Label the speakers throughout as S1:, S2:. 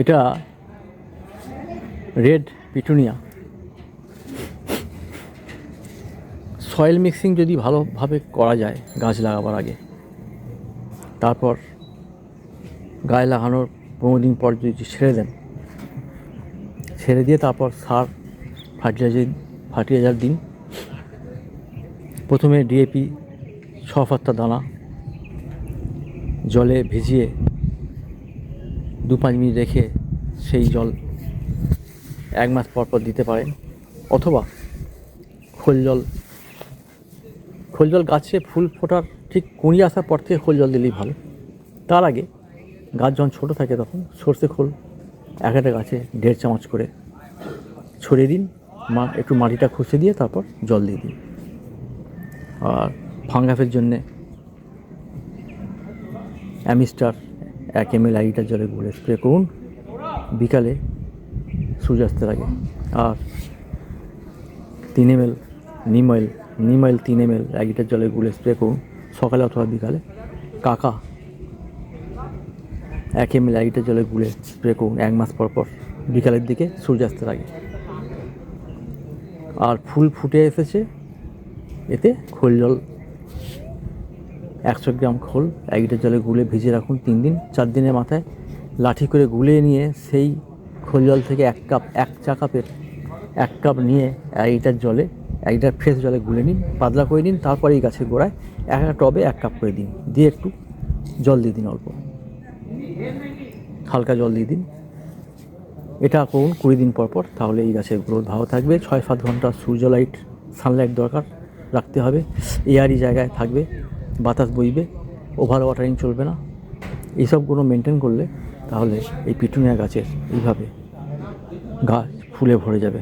S1: এটা red petunia. Soil mixing যদি ভালোভাবে করা যায় গাছ লাগাবার আগে, তারপর গায়ে লাগানোর 15 দিন পর যদি ছেড়ে দিয়ে তারপর সার ফার্টিলাইজার দিন। প্রথমে ডিএপি 6-7টা দানা জলে ভিজিয়ে 2-5 মিনিট রেখে সেই জল 1 মাস পর পর দিতে পারেন। অথবা খোল জল গাছে ফুল ফোটার ঠিক কুঁড়ি আসার পর থেকে খোল জল দিলেই ভালো। তার আগে গাছ যখন ছোটো থাকে তখন সর্ষে খোল একটা গাছে 1.5 চামচ করে ছড়িয়ে দিন, একটু মাটিটা খুঁচে দিয়ে তারপর জল দিয়ে দিন। আর ফাঙ্গাসের জন্যে অ্যামিস্টার 1 ml 1 লিটার জলে গুলে স্প্রে করুন বিকালে সূর্যাস্তের আগে। আর 3 ml নিম অয়েল 3 ml 1 লিটার জলে গুলে স্প্রে করুন সকালে অথবা বিকালে। কাকা 1 ml 1 লিটার জলে গুলে স্প্রে করুন 1 মাস পর পর বিকালের দিকে সূর্যাস্তের আগে। আর ফুল ফুটে এসেছে, এতে খোল জল 100 গ্রাম খোল 1 লিটার জলে গুলে ভিজিয়ে রাখুন 3 দিন। 4 দিনের মাথায় লাঠি করে গুলিয়ে নিয়ে সেই খোল জল থেকে 1 চা কাপের 1 কাপ নিয়ে 1 লিটার জলে 1 লিটার ফ্রেশ জলে গুলে নিন, পাতলা করে নিন। তারপরে এই গাছের গোড়ায় একটা টবে 1 কাপ করে দিন, দিয়ে একটু জল দিয়ে দিন, অল্প হালকা জল দিয়ে দিন। এটা করুন 20 দিন পর পর, তাহলে এই গাছের গ্রোথ ভালো থাকবে। 6-7 ঘন্টা সানলাইট দরকার রাখতে হবে। এয়ারি জায়গায় থাকবে, বাতাস বইবে, ওভার ওয়াটারিং চলবে না। এইসবগুলো মেনটেন করলে তাহলে এই পিটুনিয়া গাছের এইভাবে গাছ ফুলে ভরে যাবে।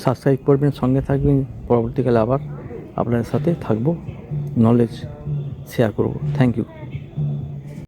S1: সাবস্ক্রাইব করবেন, সঙ্গে থাকবেন। পরবর্তীকালে আবার আপনাদের সাথে থাকবো, নলেজ শেয়ার করব। Thank you.